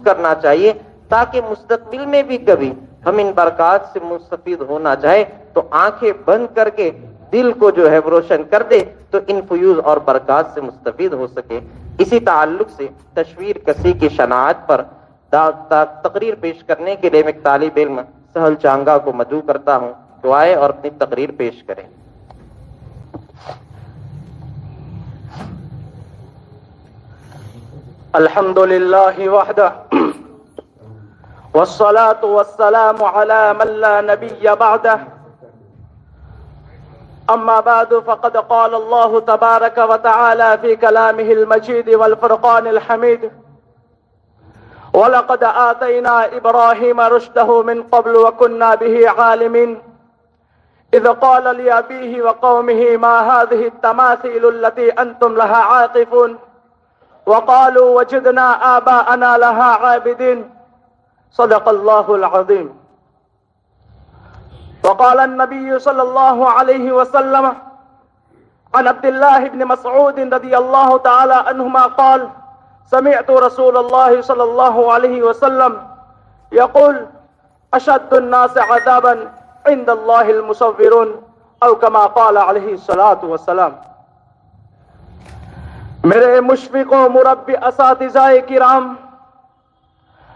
کرنا چاہیے تاکہ مستقبل میں بھی کبھی ہم ان برکات سے مستفید ہونا چاہے تو آنکھیں بند کر کے دل کو جو ہے روشن کر دے تو ان فیوز اور برکات سے مستفید ہو سکے. اسی تعلق سے تشویر کسی کی شناعت پر تقریر پیش کرنے کے لیے میں ایک طالب علم سہل چانگا کو مدعو کرتا ہوں تو آئے اور اپنی تقریر پیش کریں. الحمد للہ وحدہ والصلاة والسلام على من لا نبي بعده أما بعد فقد قال الله تبارك وتعالى في كلامه المجيد والفرقان الحميد ولقد آتينا إبراهيم رشده من قبل وكنا به عالمين إذ قال لأبيه وقومه ما هذه التماثيل التي أنتم لها عاكفون وقالوا وجدنا آباءنا لها عابدين صدق الله العظيم. وقال النبي صلى الله عليه وسلم عن عبد الله بن مسعود رضي الله تعالى عنهما قال سمعت رسول الله صلى الله عليه وسلم يقول أشد الناس عذابا عند الله المصورون أو كما قال عليه الصلاة والسلام. میرے مشفق و مربی اساتذہ کرام،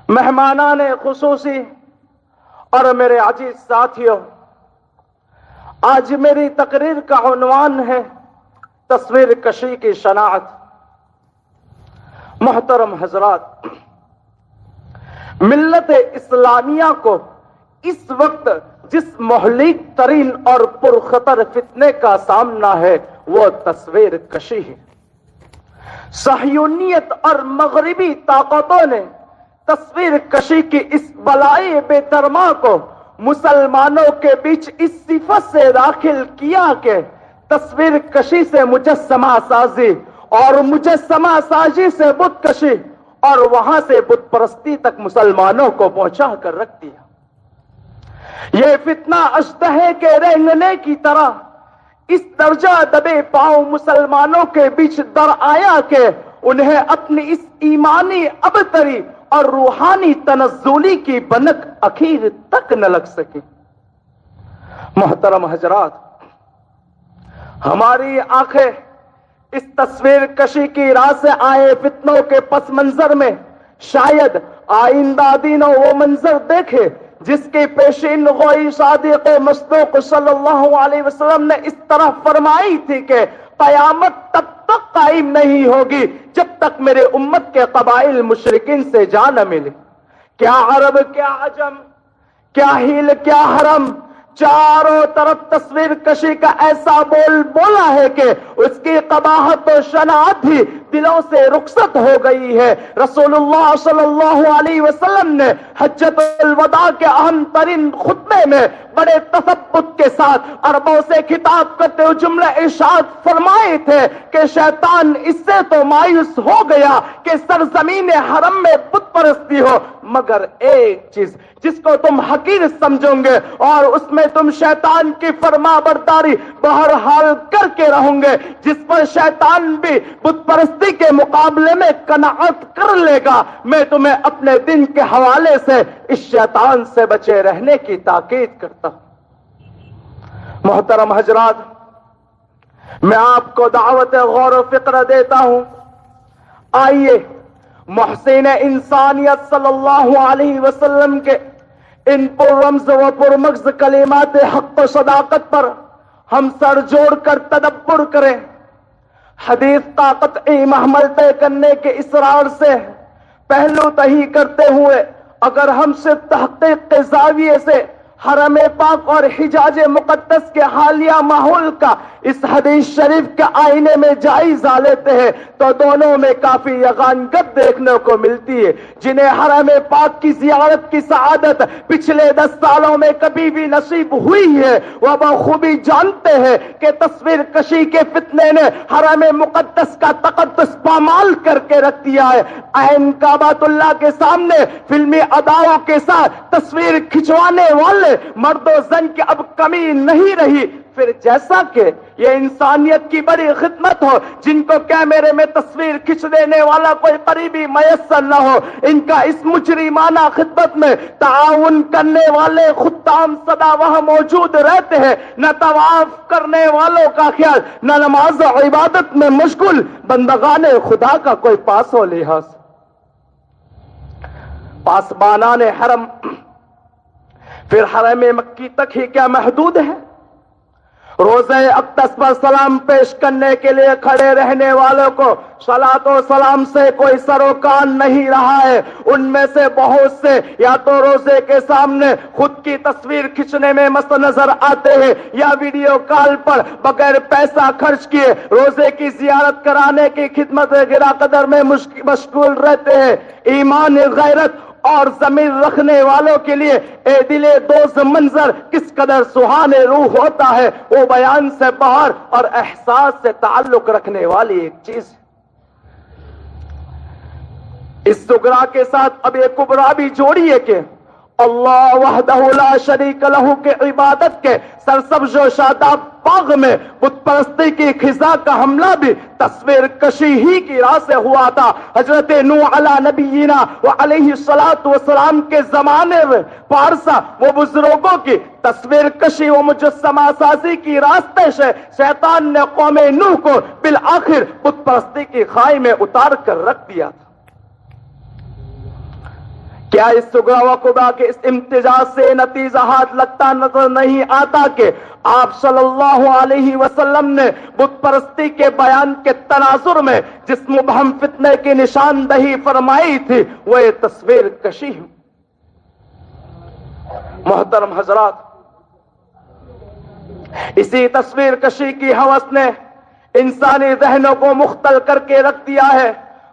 مہمانان خصوصی اور میرے عزیز ساتھیوں، آج میری تقریر کا عنوان ہے تصویر کشی کی شناعت. محترم حضرات، ملت اسلامیہ کو اس وقت جس مہلک ترین اور پرخطر فتنے کا سامنا ہے وہ تصویر کشی ہے. صہیونیت اور مغربی طاقتوں نے تصویر کشی کی اس بلائی بے درما کو مسلمانوں کے بیچ اس صفت سے داخل کیا کہ تصویر کشی سے مجسمہ سازی اور مجسمہ سازی سے بت کشی اور وہاں سے بت پرستی تک مسلمانوں کو پہنچا کر رکھ دیا. یہ فتنہ اژدہے کے رینگنے کی طرح اس درجہ دبے پاؤں مسلمانوں کے بیچ در آیا کہ انہیں اپنی اس ایمانی ابتری اور روحانی تنزلی کی بنک اخیر تک نہ لگ سکی. محترم حضرات، ہماری آنکھیں اس تصویر کشی کی راہ سے آئے فتنوں کے پس منظر میں شاید آئندہ دنوں وہ منظر دیکھے جس کی پیشین گوئی صادق مصدوق صلی اللہ علیہ وسلم نے اس طرح فرمائی تھی کہ قیامت تب تک قائم نہیں ہوگی جب تک میرے امت کے قبائل مشرکین سے جا نہ ملے. کیا عرب، کیا عجم، کیا ہیل، کیا حرم، چاروں طرف تصویر کشی کا ایسا بول بولا ہے کہ اس کی قباحت و شناعت ہی دلوں سے رخصت ہو گئی ہے. رسول اللہ صلی اللہ علیہ وسلم نے حجۃ الوداع کے اہم ترین خطبے میں بڑے تثبت کے ساتھ عربوں سے خطاب کرتے ہوئے جملہ ارشاد فرمائے تھے کہ شیطان اس سے تو مایوس ہو گیا کہ سرزمین حرم میں بت پرستی ہو، مگر ایک چیز جس کو تم حقیر سمجھو گے اور اس میں تم شیطان کی فرما برداری بہرحال کر کے رہو گے، جس پر شیطان بھی بت پرستی کے مقابلے میں قناعت کر لے گا، میں تمہیں اپنے دین کے حوالے سے اس شیطان سے بچے رہنے کی تاکید کرتا ہوں. محترم حضرات، میں آپ کو دعوت غور و فکر دیتا ہوں. آئیے محسن انسانیت صلی اللہ علیہ وسلم کے ان پر رمز و پر مغز کلمات حق و صداقت پر ہم سر جوڑ کر تدبر کریں. حدیث کا قطعی محمل طے کرنے کے اصرار سے پہلو تہی کرتے ہوئے اگر ہم صرف تحقیق کے زاویے سے حرم پاک اور حجاز مقدس کے حالیہ ماحول کا اس حدیث شریف کے آئینے میں جائزہ لیتے ہیں تو دونوں میں کافی یگانگت دیکھنے کو ملتی ہے. جنہیں حرم پاک کی زیارت کی سعادت پچھلے 10 سالوں میں کبھی بھی نصیب ہوئی ہے وہ بخوبی جانتے ہیں کہ تصویر کشی کے فتنے نے حرم مقدس کا تقدس پامال کر کے رکھ دیا ہے. عین کعبۃ اللہ کے سامنے فلمی اداؤں کے ساتھ تصویر کھنچوانے والے مرد و زن کی اب کمی نہیں رہی. پھر جیسا کہ یہ انسانیت کی بڑی خدمت ہو، جن کو کیمرے میں تصویر کھینچ دینے والا کوئی قریبی میسر نہ ہو، ان کا اس مجرمانہ خدمت میں تعاون کرنے والے خدام سدا وہاں موجود رہتے ہیں، نہ طواف کرنے والوں کا خیال، نہ نماز و عبادت میں مشغول بندگان خدا کا کوئی پاس و لحاظ۔ پاسبانان حرم پھر حرم مکی تک ہی کیا محدود ہے؟ روزہ اقدس پر سلام پیش کرنے کے لیے کھڑے رہنے والوں کو صلاۃ و سلام سے کوئی سروکان نہیں رہا ہے۔ ان میں سے بہت سے یا تو روزے کے سامنے خود کی تصویر کھینچنے میں مست نظر آتے ہیں، یا ویڈیو کال پر بغیر پیسہ خرچ کیے روزے کی زیارت کرانے کی خدمت گرا قدر میں مشغول رہتے ہیں۔ ایمان، غیرت اور ضمیر رکھنے والوں کے لیے اے دل دوست منظر کس قدر سہانے روح ہوتا ہے، وہ بیان سے باہر اور احساس سے تعلق رکھنے والی ایک چیز۔ اس سغرا کے ساتھ اب ایک کبرا بھی جوڑیے کہ اللہ وحدہ لا شریک لہ کے عبادت کے سرسبز و شاداب باغ میں بت پرستی کی خزاں کا حملہ بھی تصویر کشی ہی کی راہ سے ہوا تھا۔ حضرت نوح علی نبینا وعلیہ الصلاۃ والسلام کے زمانے میں پارسا وہ بزرگوں کی تصویر کشی و مجسمہ سازی کی راستے سے شیطان نے قوم نوح کو بالآخر بت پرستی کی خائی میں اتار کر رکھ دیا تھا۔ کیا اس سغرا و کبرا کے اس امتزاج سے نتیجہ ہاتھ لگتا نظر نہیں آتا کہ آپ صلی اللہ علیہ وسلم نے بت پرستی کے بیان کے تناظر میں جس مبہم فتنے کی نشاندہی فرمائی تھی وہ یہ تصویر کشی ہے۔ محترم حضرات، اسی تصویر کشی کی ہوس نے انسانی ذہنوں کو مختل کر کے رکھ دیا ہے۔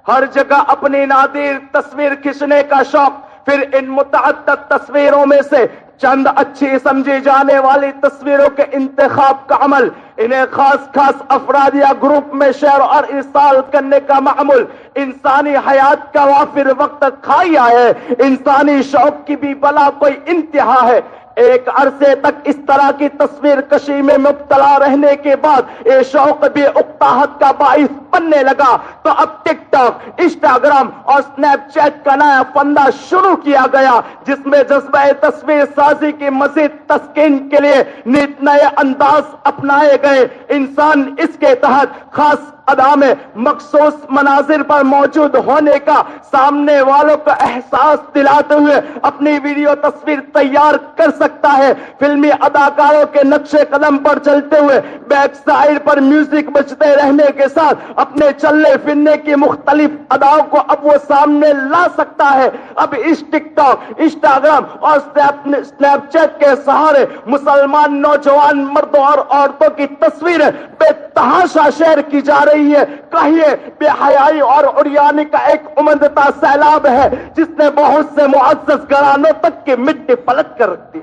ہر جگہ اپنی نادر تصویر کھینچنے کا شوق، پھر ان متعدد تصویروں میں سے چند اچھی سمجھی جانے والی تصویروں کے انتخاب کا عمل، انہیں خاص افراد یا گروپ میں شیئر اور ارسال کرنے کا معمول انسانی حیات کا وافر وقت کھایا ہے۔ انسانی شوق کی بھی بلا کوئی انتہا ہے۔ ایک عرصے تک اس طرح کی تصویر کشی میں مبتلا رہنے کے بعد یہ شوق بھی اکتاہٹ کا باعث بننے لگا، تو اب ٹک ٹاک، انسٹاگرام اور سنیپ چیٹ کا نیا فندہ شروع کیا گیا، جس میں جذبہ تصویر سازی کی مزید تسکین کے لیے نت نئے انداز اپنائے گئے۔ انسان اس کے تحت خاص ادا میں مخصوص مناظر پر موجود ہونے کا سامنے والوں کو احساس دلاتے ہوئے اپنی ویڈیو تصویر تیار کر سکتا ہے۔ فلمی اداکاروں کے نقش قدم پر چلتے ہوئے بیک سائیڈ پر میوزک بجتے رہنے کے ساتھ اپنے چلنے پھرنے کی مختلف اداؤں کو اب وہ سامنے لا سکتا ہے۔ اب اس ٹک ٹاک، انسٹاگرام اور سنیپ چیٹ کے سہارے مسلمان نوجوان مردوں اور عورتوں کی تصویریں بے تحاشا شیئر کی جا رہی ہے۔ کہیے بے حیائی اور عریانی کا ایک امدتا سیلاب ہے جس نے بہت سے معزز گھرانوں تک کی مٹی پلٹ کر رکھ دی۔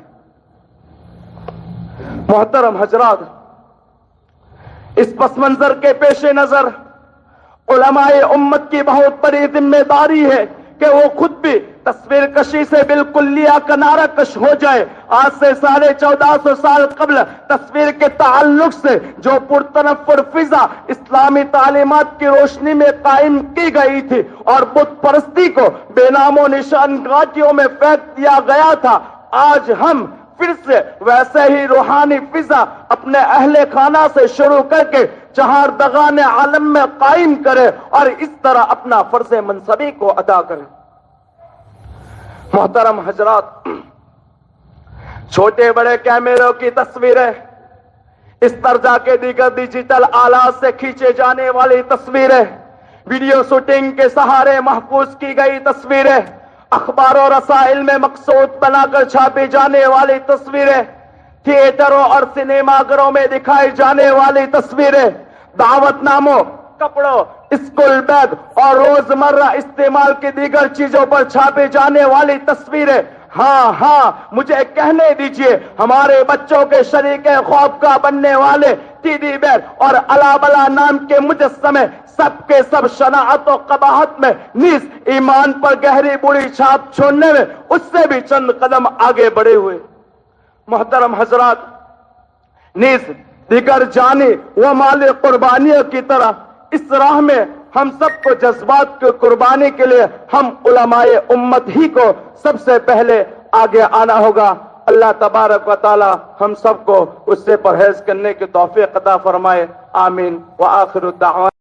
محترم حضرات، اس پس منظر کے پیش نظر علماء امت کی بہت بڑی ذمہ داری ہے کہ وہ خود بھی تصویر کشی سے بالکل لیا کنارہ کش ہو جائے۔ آج سے 1450 سال قبل تصویر کے تعلق سے جو پرتنفر فضا اسلامی تعلیمات کی روشنی میں قائم کی گئی تھی اور بت پرستی کو بے نام و نشان گھاٹیوں میں پھینک دیا گیا تھا، آج ہم پھر سے ویسے ہی روحانی فضا اپنے اہل خانہ سے شروع کر کے چہاردغان عالم میں قائم کرے اور اس طرح اپنا فرض منصبی کو ادا کرے۔ محترم حضرات، چھوٹے بڑے کیمروں کی تصویریں، اس طرح کے دیگر ڈیجیٹل آلات سے کھینچے جانے والی تصویریں، ویڈیو شوٹنگ کے سہارے محفوظ کی گئی تصویریں، اخبار و رسائل میں مقصود بنا کر چھاپی جانے والی تصویریں، تھیٹروں اور سنیما گھروں میں دکھائی جانے والی تصویریں، دعوت ناموں، کپڑوں، اسکول بیگ اور روزمرہ استعمال کی دیگر چیزوں پر چھاپی جانے والی تصویریں، ہاں مجھے کہنے دیجئے ہمارے بچوں کے شریک خواب کا بننے والے ٹیڈی بیئر اور الابلا نام کے مجسمے سب کے سب شناعت و قباحت میں نیز ایمان پر گہری بری چھاپ چھوڑنے میں اس سے بھی چند قدم آگے بڑھے ہوئے۔ محترم حضرات، نیز دیگر جانی و مال قربانیوں کی طرح اس راہ میں ہم سب کو جذبات کی قربانی کے لیے ہم علماء امت ہی کو سب سے پہلے آگے آنا ہوگا. اللہ تبارک و تعالی ہم سب کو اس سے پرہیز کرنے کی توفیق عطا فرمائے. آمین. وآخر الدعوان